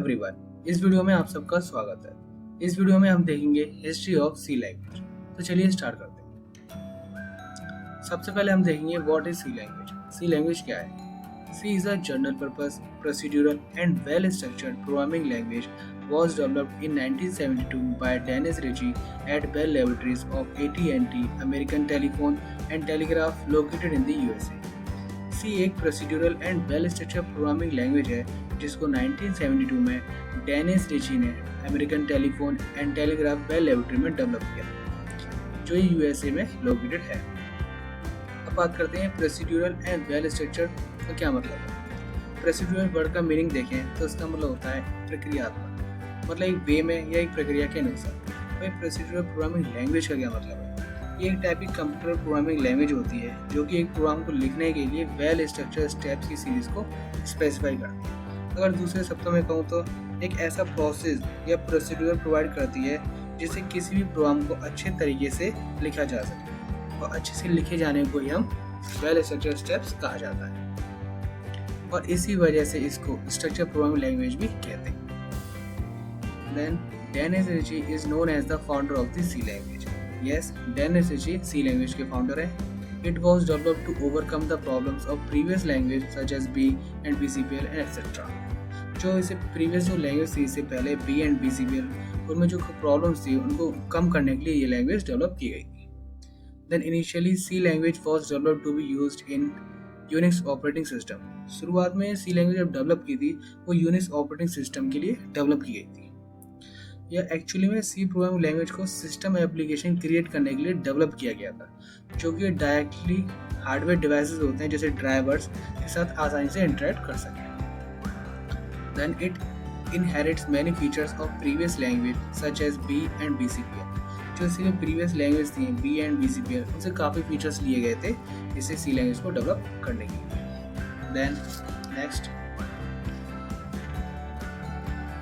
Everyone, इस video में आप सबका स्वागत है। इस वीडियो में हम देखेंगे हिस्ट्री ऑफ सी लैंग्वेज। तो चलिए स्टार्ट करते हैं। सबसे पहले हम देखेंगे what is C language. C language क्या है? C is a general purpose, procedural and well structured programming language was developed in 1972 by Dennis Ritchie at Bell Laboratories of AT&T American Telephone and Telegraph located in the USA। C एक procedural and well structured programming language है जिसको 1972 में Dennis Ritchie ने American telephone and telegraph Bell laboratory में develop किया, जो USA में located है। अब बात करते हैं प्रोसीड्यूरल एंड वेल स्ट्रक्चर्ड का क्या मतलब है। प्रोसीड्यूरल वर्ड का मीनिंग देखें तो इसका मतलब होता है प्रक्रियात्मक, मतलब एक वे में या एक प्रक्रिया के अनुसार। भाई प्रोसीड्यूरल प्रोग्रामिंग लैंग्वेज का क्या मतलब है? ये एक टाइप की कंप्यूटर प्रोग्रामिंग लैंग्वेज होती है जो कि एक प्रोग्राम को लिखने के लिए वेल स्ट्रक्चर्ड स्टेप्स की सीरीज को स्पेसिफाई करती है। अगर दूसरे शब्दों में कहूँ तो एक ऐसा प्रोसेस या प्रोसीड्यूर प्रोवाइड करती है जिससे किसी भी प्रोग्राम को अच्छे तरीके से लिखा जा सके, और अच्छे से लिखे जाने को ही हम वेल स्ट्रक्चर्ड स्टेप्स कहा जाता है, और इसी वजह से इसको स्ट्रक्चर प्रोग्रामिंग लैंग्वेज भी कहते हैं। Then Dennis Ritchie is known as the founder of the C language। Yes, Dennis Ritchie C language के founder है। It was developed to overcome the problems of previous language such as B and BCPL and etc। जो इसे previous जो language थी इससे पहले B and BCPL, उनमें जो problems थी उनको कम करने के लिए ये language develop की गई थी। Then initially C language was developed to be used in Unix operating system। शुरुआत में C language जब डेवलप की थी वो Unix operating system के लिए डेवलप की गई थी। यह एक्चुअली में सी प्रोग्रामिंग लैंग्वेज को सिस्टम एप्लीकेशन क्रिएट करने के लिए डेवलप किया गया था, जो कि डायरेक्टली हार्डवेयर डिवाइसेस होते हैं जैसे ड्राइवर्स के साथ आसानी से इंटरेक्ट कर सकें। Then it inherits many features of previous language such as B and BCPL. जो इसके प्रीवियस लैंग्वेज थी बी एंड बीसीपीएल, उनसे काफ़ी फीचर्स लिए गए थे इसे सी लैंग्वेज को डेवलप करने के लिए। देन नेक्स्ट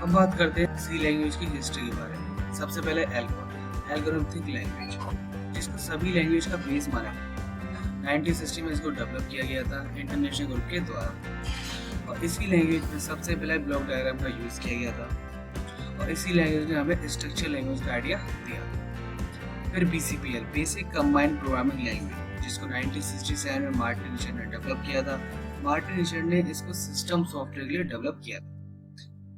अब बात करते हैं सी लैंग्वेज की हिस्ट्री के बारे में। सबसे पहले एल्गोरिथमिक लैंग्वेज, जिसको सभी लैंग्वेज का बेस माना गया। 1960 में इसको डेवलप किया गया था इंटरनेशनल ग्रुप के द्वारा, और इसी लैंग्वेज में सबसे पहले ब्लॉक डायग्राम का यूज़ किया गया था, और इसी लैंग्वेज ने हमें स्ट्रक्चर लैंग्वेज का आइडिया दिया। फिर BCPL basic combined programming language, जिसको 1967 में मार्टिन रिचर्ड ने डेवलप किया था। मार्टिन रिचर्ड ने इसको सिस्टम सॉफ्टवेयर के लिए डेवलप किया था।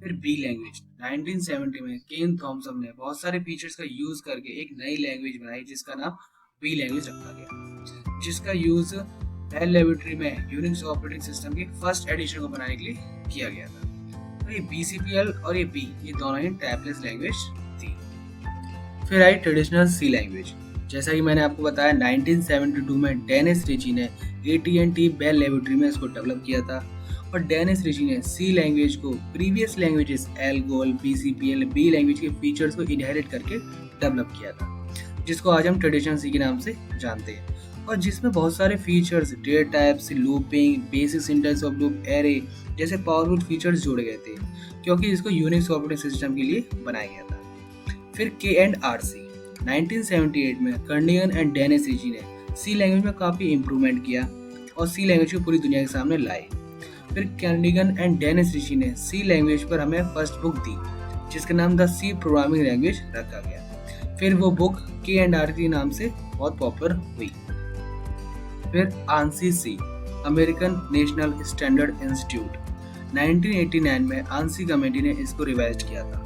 फिर बी लैंग्वेज 1970 में केन थॉमसन ने बहुत सारे फीचर्स का यूज करके एक नई लैंग्वेज बनाई जिसका नाम बी लैंग्वेज रखा गया, जिसका यूज बेल लेबोरेटरी में यूनिक्स ऑपरेटिंग सिस्टम के फर्स्ट एडिशन को बनाने के लिए किया गया था। तो ये BCPL और ये बी, ये दोनों ही टैबलेट लैंग्वेज थी। फिर आई ट्रेडिशनल सी लैंग्वेज। जैसा कि मैंने आपको बताया 1972 में डेनिस रिची ने AT&T बेल लेबोरेटरी में इसको डेवलप किया था, और डेनिस रिची ने सी लैंग्वेज को previous languages ALGOL, BCPL, B language के फीचर्स को इनहेरिट करके डेवलप किया था, जिसको आज हम ट्रेडिशनल सी के नाम से जानते हैं, और जिसमें बहुत सारे features data types, looping, basic syntax of loop, array जैसे पावरफुल फीचर्स जोड़े गए थे, क्योंकि इसको यूनिक्स ऑपरेटिंग सिस्टम के लिए बनाया गया था। फिर K&RC 1978 में कर्निगन एंड डेनिस रिची ने सी लैंग्वेज में काफ़ी इम्प्रूवमेंट किया और सी लैंग्वेज को पूरी दुनिया के सामने लाए। फिर कर्निगन एंड डेनिस रिची ने सी लैंग्वेज पर हमें फर्स्ट बुक दी, जिसका नाम द सी प्रोग्रामिंग लैंग्वेज रखा गया। फिर वो बुक K&RC नाम से बहुत पॉपुलर हुई। फिर ANSI सी, अमेरिकन नेशनल स्टैंडर्ड इंस्टीट्यूट, 1989 में ANSI कमेटी ने इसको रिवाइज किया था।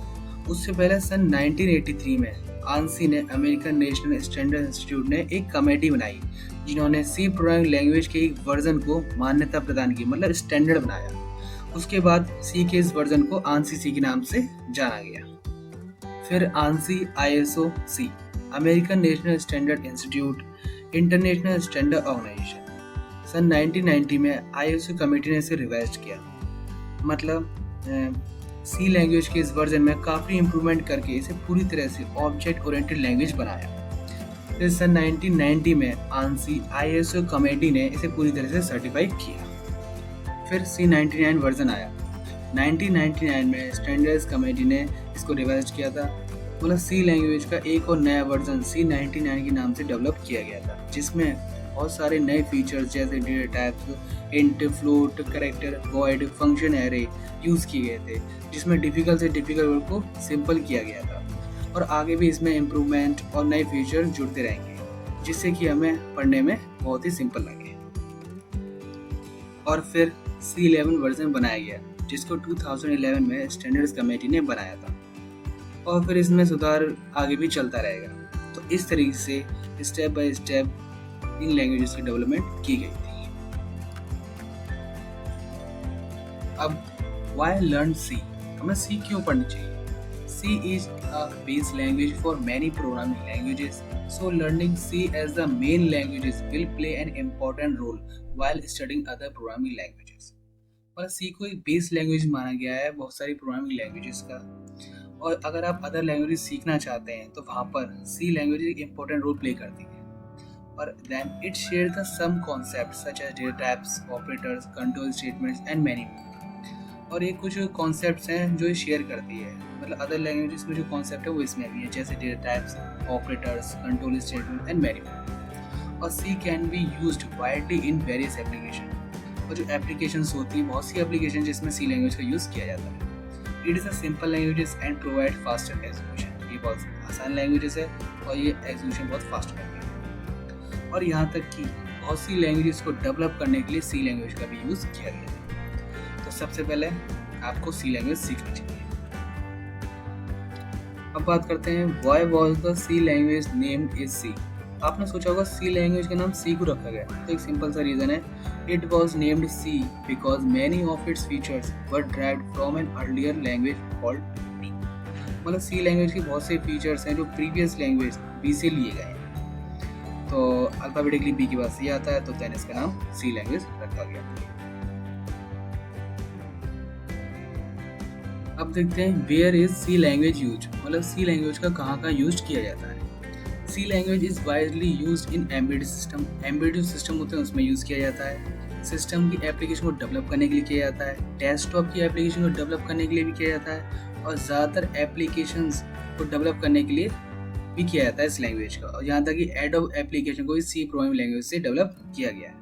उससे पहले सन 1983 में ANSI ने अमेरिकन नेशनल स्टैंडर्ड इंस्टीट्यूट ने एक कमेटी बनाई जिन्होंने सी प्रोग्रामिंग लैंग्वेज के एक वर्जन को मान्यता प्रदान की, मतलब स्टैंडर्ड बनाया। उसके बाद सी के इस वर्जन को ANSI सी के नाम से जाना गया। फिर ANSI ISO C, American National Standard Institute, International Standard Organization, सन 1990 में ISO कमेटी ने इसे रिवाइज किया। मतलब सी लैंग्वेज के इस वर्जन में काफ़ी इम्प्रूवमेंट करके इसे पूरी तरह से ऑब्जेक्ट ओरिएंटेड लैंग्वेज बनाया। फिर सन 1990 में ANSI ISO कमेटी ने इसे पूरी तरह से सर्टिफाई किया। फिर C99 वर्जन आया 1999 में। स्टैंडर्ड्स कमेटी ने इसको रिवाइज किया था, मतलब सी लैंग्वेज का एक और नया वर्जन C99 के नाम से डेवलप किया गया था, जिसमें बहुत सारे नए फीचर्स जैसे data types, int, float, character, void, function, array use किए गए थे, जिसमें डिफ़िकल्ट से डिफ़िकल्ट वर्ड को सिंपल किया गया था। और आगे भी इसमें इम्प्रूवमेंट और नए फीचर जुड़ते रहेंगे, जिससे कि हमें पढ़ने में बहुत ही सिंपल लगे। और फिर C11 वर्जन बनाया गया, जिसको 2011 में स्टैंडर्ड्स कमेटी ने बनाया था, और फिर इसमें सुधार आगे भी चलता रहेगा। तो इस तरीके से step by step in languages की डेवलपमेंट की गई थी। अब वाई लर्न सी, हमें सी क्यों पढ़नी चाहिए? C is a base language for many programming languages, so learning C as the main languages will play an important role while studying other programming languages. और C को एक बेस लैंग्वेज माना गया है बहुत सारी प्रोग्रामिंग लैंग्वेजेस का, और अगर आप अदर लैंग्वेजेस सीखना चाहते हैं तो वहाँ पर C लैंग्वेज एक इम्पोर्टेंट रोल प्ले करती है। और then it share the some concepts such as data types, operators, control statements and many more. और ये कुछ कॉन्सेप्ट्स हैं जो ये शेयर करती है, मतलब अदर लैंग्वेजेस में जो कॉन्सेप्ट है वो इसमें भी है, जैसे data types, operators, control statement and many more. और C can be used widely in various application, और जो एप्लीकेशंस होती हैं, बहुत सी एप्लीकेशन जिसमें C लैंग्वेज का यूज़ किया जाता है। It is a simple languages and provide faster execution, ये बहुत आसान लैंग्वेजेस है और ये एग्जीक्यूशन बहुत फास्ट करती है। और यहाँ तक कि बहुत सी लैंग्वेजेस को डेवलप करने के लिए C लैंग्वेज का भी यूज़ किया गया है। तो सबसे पहले आपको C लैंग्वेज सीखनी चाहिए। अब बात करते हैं why was the C language named is C। आपने सोचा होगा C लैंग्वेज का नाम C को रखा गया, तो एक सिंपल सा रीज़न है, it was named C because many of its features were derived from an earlier language called B। मतलब C लैंग्वेज की बहुत से फीचर्स हैं जो प्रीवियस लैंग्वेज B से लिए गए हैं। तो अल्फ़ाबेटिकली B के बाद C आता है, तो देन इसका नाम C लैंग्वेज रखा गया। अब देखते हैं where is C language use, मतलब C लैंग्वेज का कहाँ का यूज किया जाता है। C language is widely used in embedded system, embedded system होते हैं उसमें यूज़ किया जाता है। सिस्टम की एप्लीकेशन को डेवलप करने के लिए किया जाता है, डेस्कटॉप की एप्लीकेशन को डेवलप करने के लिए भी किया जाता है, और ज़्यादातर एप्लीकेशंस को डेवलप करने के लिए भी किया जाता है इस लैंग्वेज का। और यहाँ तक कि एडोब एप्लीकेशन को भी C प्रोग्रामिंग लैंग्वेज से डेवलप किया गया है।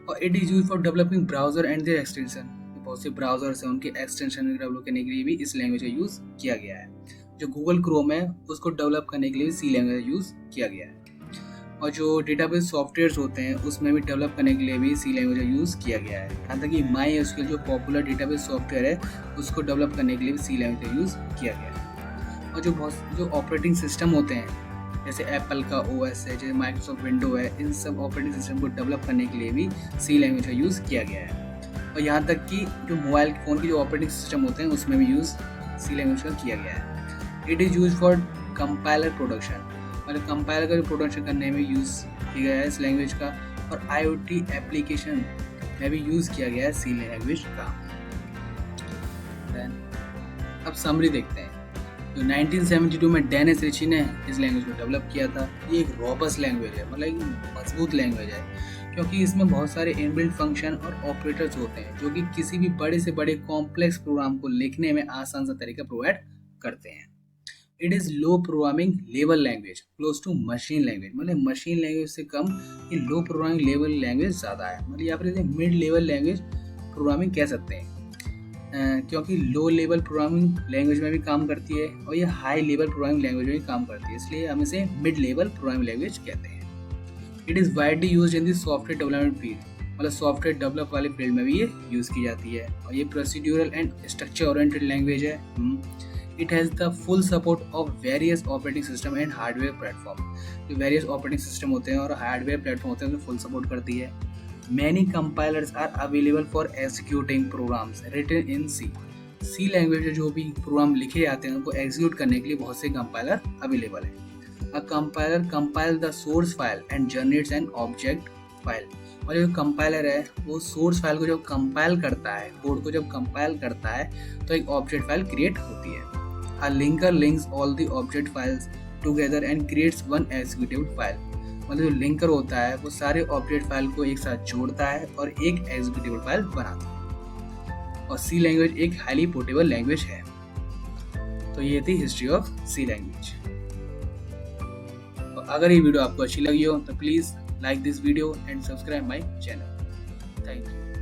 और it is use for developing browser and their extension, बहुत से ब्राउजर्स हैं उनके एक्सटेंशन डेवलप करने के लिए भी इस लैंग्वेज का यूज़ किया गया है। जो गूगल क्रोम है उसको डेवलप करने के लिए भी C लैंग्वेज यूज़ किया गया है। और जो डेटाबेस सॉफ्टवेयर्स होते हैं उसमें भी डेवलप करने के लिए भी C लैंग्वेज का यूज़ किया गया है। यहाँ तक कि MySQL जो पॉपुलर डेटाबेस सॉफ्टवेयर है उसको डेवलप करने के लिए भी C लैंग्वेज का यूज़ किया गया है। और जो ऑपरेटिंग सिस्टम होते हैं, जैसे एप्पल का OS है, जैसे माइक्रोसॉफ्ट विंडो है, इन सब ऑपरेटिंग सिस्टम को डेवलप करने के लिए भी C लैंग्वेज का यूज़ किया गया है। और यहाँ तक कि जो मोबाइल फ़ोन के जो ऑपरेटिंग सिस्टम होते हैं उसमें भी यूज़ C लैंग्वेज का किया गया है। It is use for compiler production, मतलब कंपाइलर का जो प्रोडक्शन करने में यूज़ किया गया है इस लैंग्वेज का। और IoT एप्लीकेशन में भी यूज़ किया गया है C लैंग्वेज का। अब समरी देखते हैं। जो 1972 में डेनिस रिची ने इस लैंग्वेज को डेवलप किया था, ये एक रॉबस्ट लैंग्वेज है, मतलब एक मजबूत लैंग्वेज है, क्योंकि इसमें बहुत सारे इनबिल्ट फंक्शन और ऑपरेटर्स होते हैं जो कि किसी भी बड़े से बड़े कॉम्प्लेक्स प्रोग्राम को लिखने में आसान सा तरीका प्रोवाइड करते हैं। It is low programming level language close to machine language, मतलब मशीन लैंग्वेज से कम ये लो प्रोग्रामिंग लेवल लैंग्वेज ज़्यादा है, मतलब यहाँ पर इसे मिड लेवल लैंग्वेज प्रोग्रामिंग कह सकते हैं। क्योंकि लो लेवल प्रोग्रामिंग लैंग्वेज में भी काम करती है और ये हाई लेवल प्रोग्रामिंग लैंग्वेज में भी काम करती है, इसलिए हम इसे मिड लेवल प्रोग्रामिंग लैंग्वेज कहते हैं। It is widely used in the software development field, मतलब सॉफ्टवेयर डेवलप वाले फील्ड में भी ये यूज़ की जाती है। और ये procedural and structure oriented language है। It has the full support of various operating system and hardware platform, जो वेरियस ऑपरेटिंग सिस्टम होते हैं और हार्डवेयर प्लेटफॉर्म होते हैं उन्हें फुल सपोर्ट करती है। Many compilers are available for executing programs written in C। C language में जो भी प्रोग्राम लिखे जाते हैं उनको एग्जीक्यूट करने के लिए बहुत से कंपाइलर अवेलेबल है। A compiler compile the source file and generates an object file। और जो कंपाइलर है वो सोर्स फाइल को जब कंपाइल करता है, कोड को जब कंपाइल करता है तो एक ऑब्जेक्ट फाइल क्रिएट होती है। A linker links all the object files together and creates one executable file। मतलब जो लिंकर होता है वो सारे ऑब्जेक्ट फाइल को एक साथ जोड़ता है और एक एग्जीक्यूटेबल फाइल बनाता है। और C लैंग्वेज एक हाईली पोर्टेबल लैंग्वेज है। तो ये थी हिस्ट्री ऑफ C लैंग्वेज। अगर ये वीडियो आपको अच्छी लगी हो तो please like this video and subscribe my channel. Thank you.